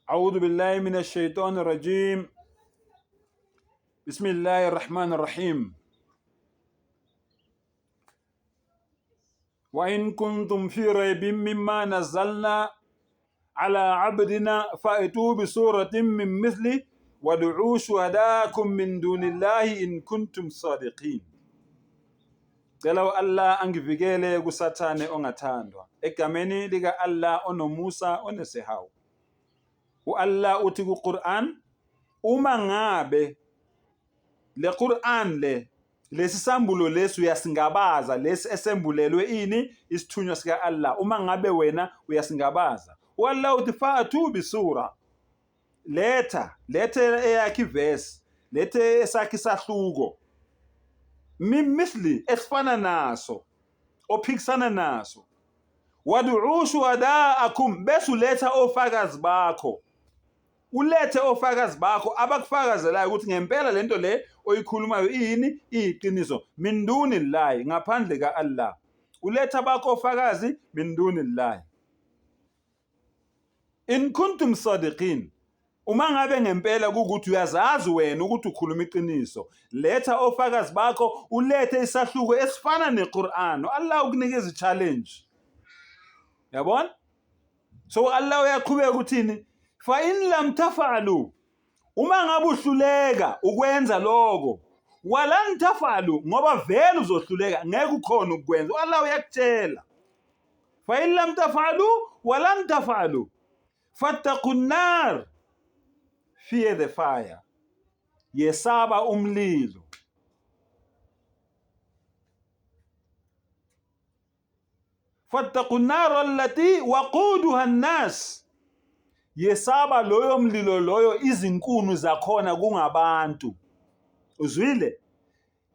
أعوذ بالله من الشيطان الرجيم. بسم الله الرحمن الرحيم. وإن كنتم في ريب مما نزلنا على عبدنا فأتوا بسورة من مثله وادعوا شهداءكم من دون الله إن كنتم صادقين. Cela Allah angivikele kusathane ongathandwa egameni lika Allah onomusa onesehawu. Allah uthi ku-Quran, uma ngabe le Quran lesisambulo lesi uyasingabaza, lesi esembulelwe ini isithunywa sika Allah, uma ngabe wena uyasingabaza, Allah uthi fa'atu bisura, letha eyakhe ivesi, lethe esakhe isahluko mimithli esifana naso, ophikisana naso, wad'u shuhadaakum, bese uletha ofakazi bakho, ulethe ofakazi bakho abakufakazelayo ukuthi ngempela lento le oyikhulumayo ini iyiqiniso, min dunillahi, ngaphandle ka Allah. Uletha bakho ofakazi min dunillahi in kuntum sadiqin, uma ngabe ngempela ukuthi uyazazi wena ukuthi ukhuluma iqiniso, letha ofakazi bakho, ulethe isahluko esifana neQuran. Allah ukunikeza i-challenge, yabona? So Allah uyaqhubeka ukuthini, fa in lam taf'alu, uma ngabe uhluleka ukwenza lokho, walan taf'alu, ngoba vele uzohluleka, ngeke ukhona ukukwenza. Allah uyakutshela, fa in lam taf'alu walan taf'alu fattaqun nar, fear the fire, yesaba umlilo. Fattaqun nar allati waquduha an-nas, yesaba loyo mlilo loyo izinkuni zakhona kungabantu. Uzwile?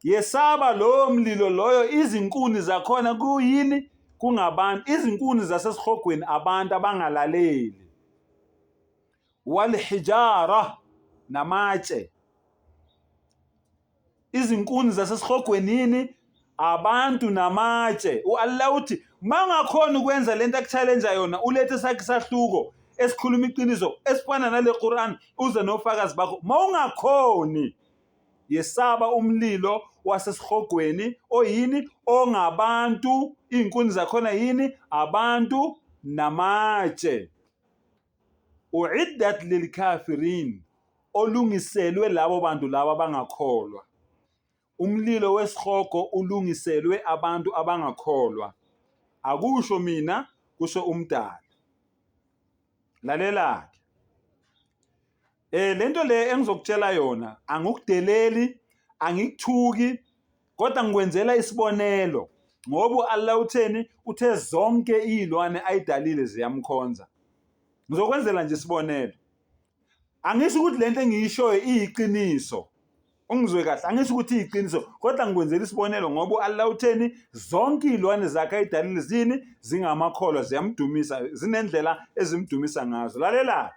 Yesaba loyo mlilo loyo izinkuni zakhona kuyini? Kungabantu, izinkuni zasesihogweni abantu abangalaleli. Wal hijara, namatshe, izinkuni zasesihogweni yini? Abantu namatshe. Allah uthi mangakhona ukwenza lento akuchallenge yona, ulethe sakhe isahluko esikhuluma iqiniso esifana nale Quran, uze nofakazi bakho. Mawungakhoni, yesaba umlilo wasesihogweni oyini? Ongabantu, izinkuni zakhona yini? Abantu namatshe. Uiddat lil kafirin, olungiselwe labo bantu laba abangakholwa. Umlilo wesihogo ulungiselwe abantu abangakholwa. Akusho mina, kusho umdali. Lalela-ke, lento le engizokutshela yona angikudeleli, angikuthuki, kodwa ngikwenzela isibonelo, ngoba Allah utheni? Uthe zonke izilwane ayidalile ziyamkhonza. Ngizokwenzela nje isibonelo. Angisho ukuthi lento engiyishoyo iyiqiniso, ungizwe kahle, angisho ukuthi iyiqiniso, kodwa ngikwenzela isibonelo ngoba Allah utheni? Zonke izilwane zakhe ayidalile zini? Zingamakholwa, ziyamdumisa, zinendlela ezimdumisa ngazo. Lalela,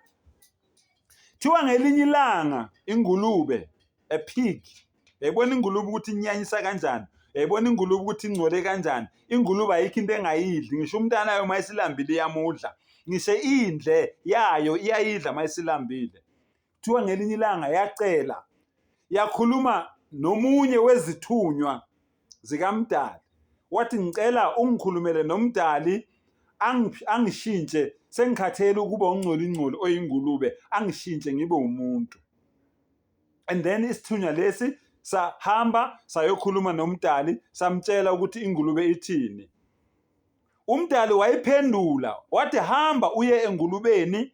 thiwa ngelinye ilanga ingulube, a pig, yayibona ingulube ukuthi inyanyisa kanjani, yayibona ingulube ukuthi ingcole kanjani. Ingulube ayikho into engayidli, ngisho umntana wayo mayisilambile iyamudla, ngisho indle yayo iyayidla mayisilambile. Thiwa ngelinye ilanga yacela, yakhuluma nomunye wezithunywa zikaMdali, wathi ngicela ungikhulumele noMdali, angishintshe, sengikhathele ukuba ungcolingcoli oyingulube, angishintshe ngibe umuntu. And then isithunywa lesi sahamba sayokhuluma noMdali, samtshela ukuthi ingulube ithini. UMdali wayiphendula wathi, hamba uye engulubeni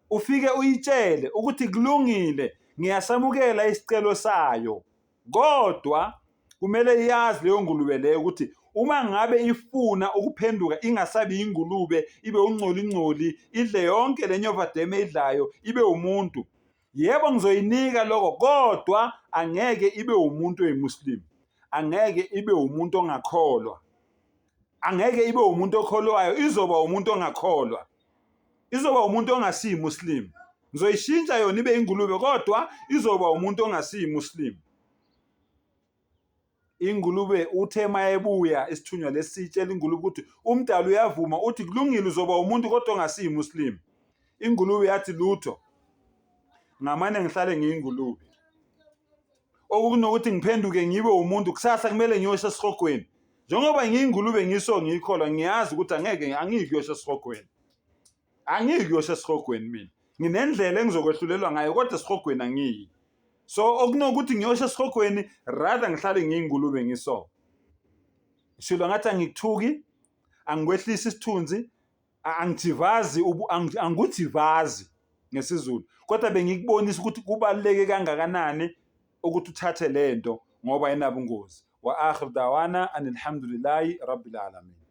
ufike uyitshele ukuthi kulungile, ngiyasamukela isicelo sayo, kodwa kumele yazi leyo ngulube leyo ukuthi uma ngabe ifuna ukuphenduka ingasabi ingulube, ibe ungcolingcoli, idle yonke lenyovademe idlayo, ibe umuntu, yebo ngizoyinika lokho, kodwa angeke ibe umuntu oyimuslim, angeke ibe umuntu ongakholwa, angeke ibe umuntu okholwayo, izoba umuntu ongakholwa, izoba umuntu ongasiyi muslim. Ngizoyishintsha yona ibe ingulube, kodwa izoba umuntu ongasiyi muslim. Ingulube uthe mayebuya isithunywa lesitshela ingulube ukuthi uMdali uyavuma, uthi kulungile uzoba umuntu kodwa ongasiyi muslim. Ingulube yathi lutho, ngamane ngihlale ngiyingulube. Okunokuthi ngiphenduke ngibe umuntu kusasa kumele ngiyosha esirhogweni. Njengoba ngiyingulube ngiso ngiyikholwa ngiyazi ukuthi angikuyosha esirhogweni. Angikuyosha esirhogweni mina. Nginendlela engizokwehlulelwa ngayo kodwa esirhogweni angiyi. So okunokuthi ngiyosha esirhogweni rather ngihlale ngiyingulube ngiso. Shilo ngathi angikuthuki, angikwehlisi isithunzi, angikuthivazi ngesizulu. Kodwa bengikubonisa ukuthi kubaluleke kangakanani ukuthi uthathe lento ngoba inabungozi. Wa akhir dawana alhamdulillahi rabbil alamin.